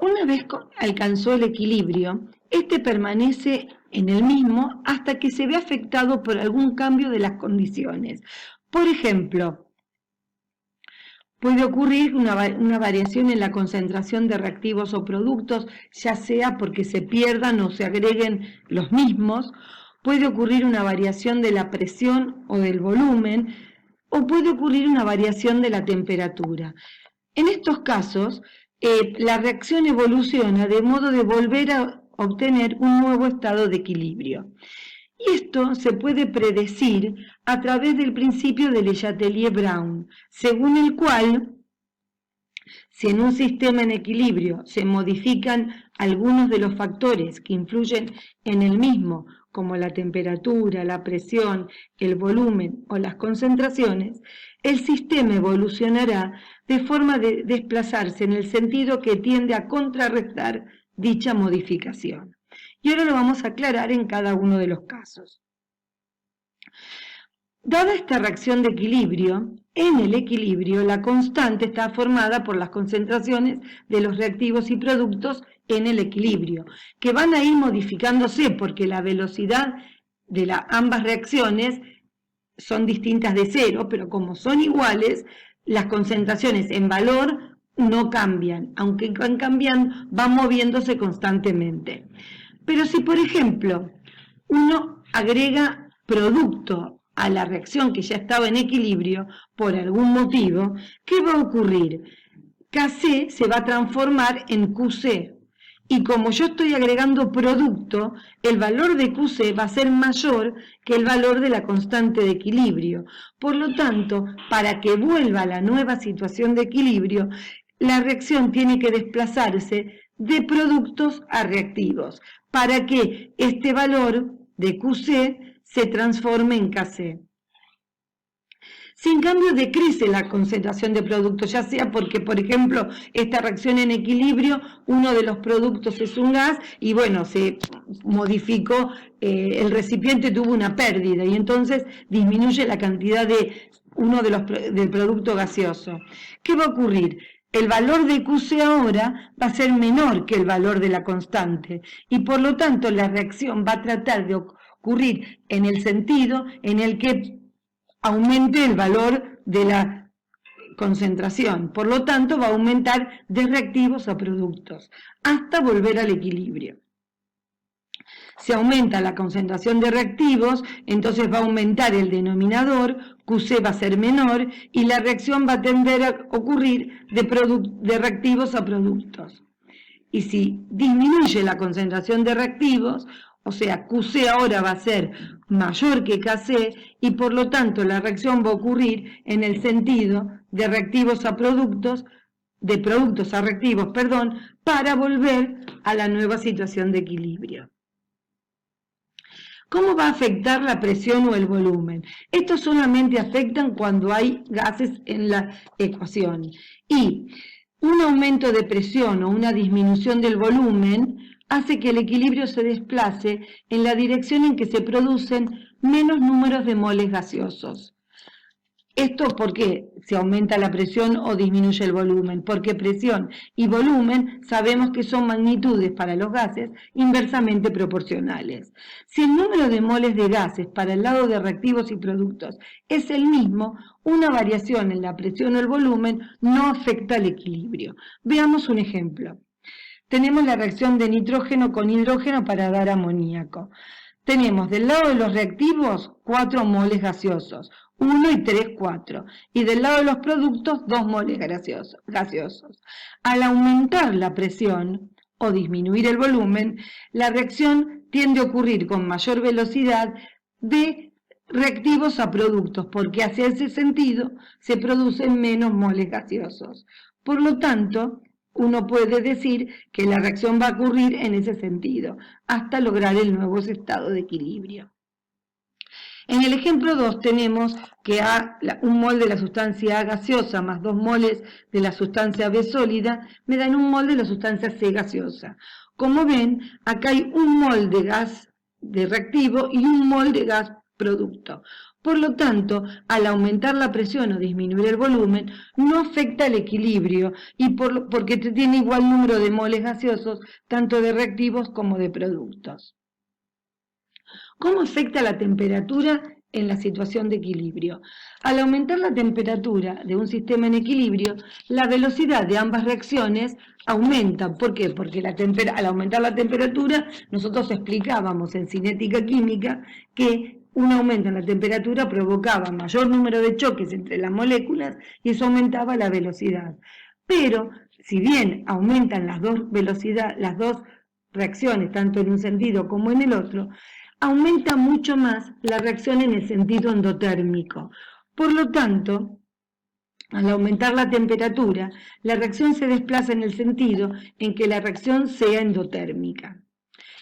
Una vez alcanzó el equilibrio, este permanece en el mismo hasta que se ve afectado por algún cambio de las condiciones. Por ejemplo, puede ocurrir una variación en la concentración de reactivos o productos, ya sea porque se pierdan o se agreguen los mismos. Puede ocurrir una variación de la presión o del volumen, o puede ocurrir una variación de la temperatura. En estos casos, la reacción evoluciona de modo de volver a obtener un nuevo estado de equilibrio. Y esto se puede predecir a través del principio de Le Chatelier-Brown, según el cual, si en un sistema en equilibrio se modifican algunos de los factores que influyen en el mismo, como la temperatura, la presión, el volumen o las concentraciones, el sistema evolucionará de forma de desplazarse en el sentido que tiende a contrarrestar dicha modificación. Y ahora lo vamos a aclarar en cada uno de los casos. Dada esta reacción de equilibrio, en el equilibrio la constante está formada por las concentraciones de los reactivos y productos en el equilibrio, que van a ir modificándose porque la velocidad de ambas reacciones son distintas de cero, pero como son iguales, las concentraciones en valor no cambian, aunque van cambiando, van moviéndose constantemente. Pero si, por ejemplo, uno agrega producto a la reacción que ya estaba en equilibrio, por algún motivo, ¿qué va a ocurrir? Kc se va a transformar en Qc. Y como yo estoy agregando producto, el valor de Qc va a ser mayor que el valor de la constante de equilibrio. Por lo tanto, para que vuelva a la nueva situación de equilibrio, la reacción tiene que desplazarse de productos a reactivos, para que este valor de Qc se transforme en Kc. Si en cambio decrece la concentración de productos, ya sea porque, por ejemplo, esta reacción en equilibrio, uno de los productos es un gas y bueno, se modificó, el recipiente tuvo una pérdida y entonces disminuye la cantidad de del producto gaseoso. ¿Qué va a ocurrir? El valor de Qc ahora va a ser menor que el valor de la constante y por lo tanto la reacción va a tratar de ocurrir en el sentido en el que aumente el valor de la concentración. Por lo tanto, va a aumentar de reactivos a productos hasta volver al equilibrio. Si aumenta la concentración de reactivos, entonces va a aumentar el denominador, Qc va a ser menor y la reacción va a tender a ocurrir de reactivos a productos. Y si disminuye la concentración de reactivos, o sea, Qc ahora va a ser mayor que Kc y por lo tanto la reacción va a ocurrir en el sentido de reactivos a productos, de productos a reactivos, perdón, para volver a la nueva situación de equilibrio. ¿Cómo va a afectar la presión o el volumen? Estos solamente afectan cuando hay gases en la ecuación. Y un aumento de presión o una disminución del volumen hace que el equilibrio se desplace en la dirección en que se producen menos números de moles gaseosos. ¿Esto por qué se aumenta la presión o disminuye el volumen? Porque presión y volumen sabemos que son magnitudes para los gases inversamente proporcionales. Si el número de moles de gases para el lado de reactivos y productos es el mismo, una variación en la presión o el volumen no afecta al equilibrio. Veamos un ejemplo. Tenemos la reacción de nitrógeno con hidrógeno para dar amoníaco. Tenemos del lado de los reactivos 4 moles gaseosos, 1 y 3, 4. Y del lado de los productos 2 moles gaseosos. Al aumentar la presión o disminuir el volumen, la reacción tiende a ocurrir con mayor velocidad de reactivos a productos, porque hacia ese sentido se producen menos moles gaseosos. Por lo tanto, uno puede decir que la reacción va a ocurrir en ese sentido, hasta lograr el nuevo estado de equilibrio. En el ejemplo 2 tenemos que un mol de la sustancia A gaseosa más 2 moles de la sustancia B sólida me dan un mol de la sustancia C gaseosa. Como ven, acá hay un mol de gas de reactivo y un mol de gas producto. Por lo tanto, al aumentar la presión o disminuir el volumen, no afecta el equilibrio porque tiene igual número de moles gaseosos, tanto de reactivos como de productos. ¿Cómo afecta la temperatura en la situación de equilibrio? Al aumentar la temperatura de un sistema en equilibrio, la velocidad de ambas reacciones aumenta. ¿Por qué? Porque al aumentar la temperatura, nosotros explicábamos en cinética química que un aumento en la temperatura provocaba mayor número de choques entre las moléculas y eso aumentaba la velocidad. Pero, si bien aumentan las dos reacciones, tanto en un sentido como en el otro, aumenta mucho más la reacción en el sentido endotérmico. Por lo tanto, al aumentar la temperatura, la reacción se desplaza en el sentido en que la reacción sea endotérmica.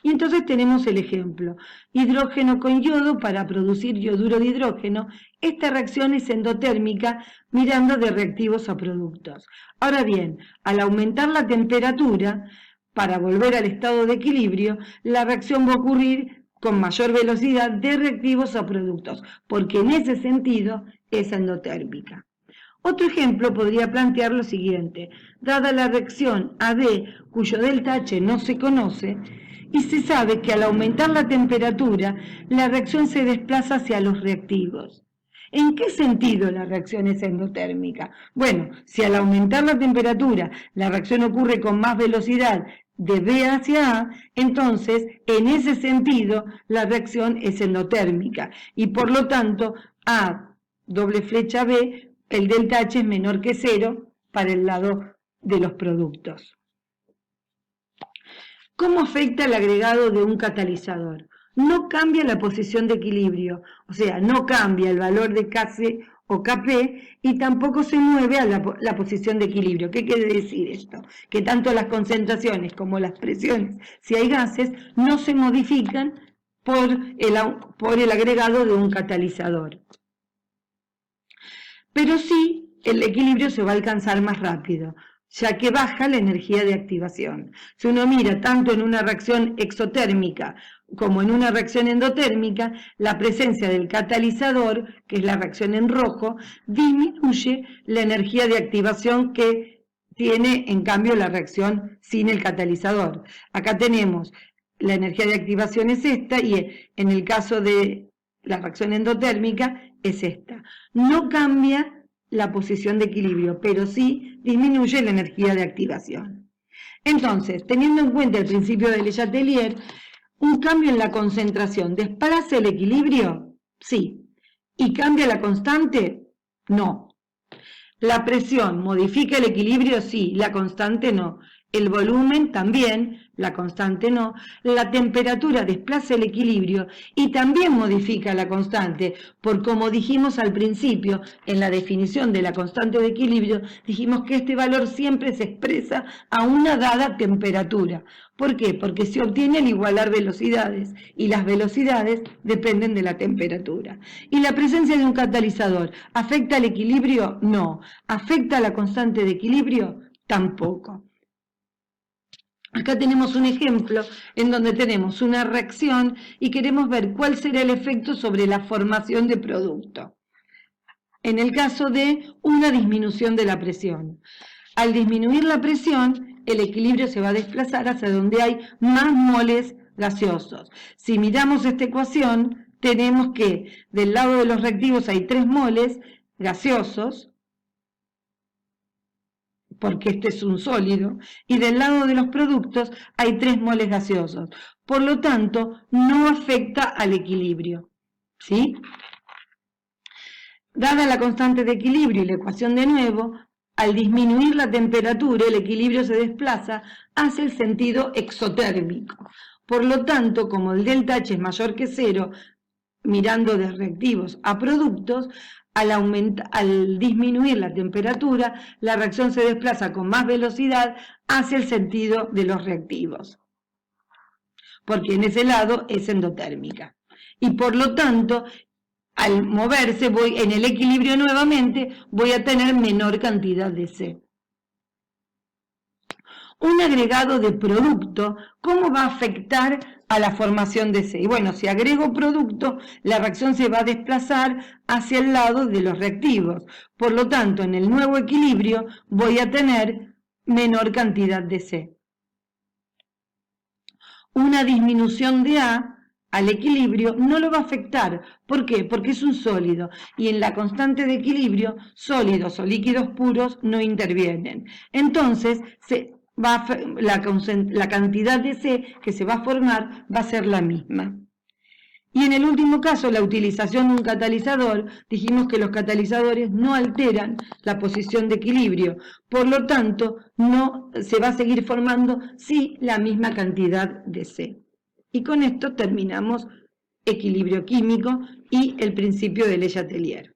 Y entonces tenemos el ejemplo, hidrógeno con yodo para producir yoduro de hidrógeno. Esta reacción es endotérmica mirando de reactivos a productos. Ahora bien, al aumentar la temperatura, para volver al estado de equilibrio, la reacción va a ocurrir con mayor velocidad de reactivos a productos, porque en ese sentido es endotérmica. Otro ejemplo podría plantear lo siguiente: dada la reacción AB, cuyo delta H no se conoce, y se sabe que al aumentar la temperatura, la reacción se desplaza hacia los reactivos. ¿En qué sentido la reacción es endotérmica? Bueno, si al aumentar la temperatura la reacción ocurre con más velocidad de B hacia A, entonces en ese sentido la reacción es endotérmica y por lo tanto A doble flecha B, el delta H es menor que 0 para el lado de los productos. ¿Cómo afecta el agregado de un catalizador? No cambia la posición de equilibrio, o sea, no cambia el valor de Kc o Kp y tampoco se mueve a la posición de equilibrio. ¿Qué quiere decir esto? Que tanto las concentraciones como las presiones, si hay gases, no se modifican por el agregado de un catalizador. Pero sí, el equilibrio se va a alcanzar más rápido, ya que baja la energía de activación. Si uno mira tanto en una reacción exotérmica como en una reacción endotérmica, la presencia del catalizador, que es la reacción en rojo, disminuye la energía de activación que tiene en cambio la reacción sin el catalizador. Acá tenemos la energía de activación es esta y en el caso de la reacción endotérmica es esta. No cambia la posición de equilibrio, pero sí disminuye la energía de activación. Entonces, teniendo en cuenta el principio de Le Chatelier, un cambio en la concentración ¿desplaza el equilibrio? Sí. ¿Y cambia la constante? No. ¿La presión modifica el equilibrio? Sí. La constante no. El volumen también, la constante no. La temperatura desplaza el equilibrio y también modifica la constante, por como dijimos al principio, en la definición de la constante de equilibrio, dijimos que este valor siempre se expresa a una dada temperatura. ¿Por qué? Porque se obtiene al igualar velocidades y las velocidades dependen de la temperatura. ¿Y la presencia de un catalizador afecta al equilibrio? No. ¿Afecta a la constante de equilibrio? Tampoco. Acá tenemos un ejemplo en donde tenemos una reacción y queremos ver cuál será el efecto sobre la formación de producto. En el caso de una disminución de la presión. Al disminuir la presión, el equilibrio se va a desplazar hacia donde hay más moles gaseosos. Si miramos esta ecuación, tenemos que del lado de los reactivos hay 3 moles gaseosos, porque este es un sólido, y del lado de los productos hay 3 moles gaseosos. Por lo tanto, no afecta al equilibrio. ¿Sí? Dada la constante de equilibrio y la ecuación de nuevo, al disminuir la temperatura, el equilibrio se desplaza hacia el sentido exotérmico. Por lo tanto, como el delta H es mayor que 0, mirando de reactivos a productos, al disminuir la temperatura, la reacción se desplaza con más velocidad hacia el sentido de los reactivos, porque en ese lado es endotérmica. Y por lo tanto, al moverse en el equilibrio nuevamente, voy a tener menor cantidad de C. un agregado de producto, ¿cómo va a afectar a la formación de C? Y bueno, si agrego producto, la reacción se va a desplazar hacia el lado de los reactivos. Por lo tanto, en el nuevo equilibrio voy a tener menor cantidad de C. Una disminución de A al equilibrio no lo va a afectar. ¿Por qué? Porque es un sólido y en la constante de equilibrio sólidos o líquidos puros no intervienen. Entonces, la cantidad de C que se va a formar va a ser la misma. Y en el último caso, la utilización de un catalizador, dijimos que los catalizadores no alteran la posición de equilibrio, por lo tanto, no se va a seguir formando sí la misma cantidad de C. Y con esto terminamos equilibrio químico y el principio de Le Chatelier.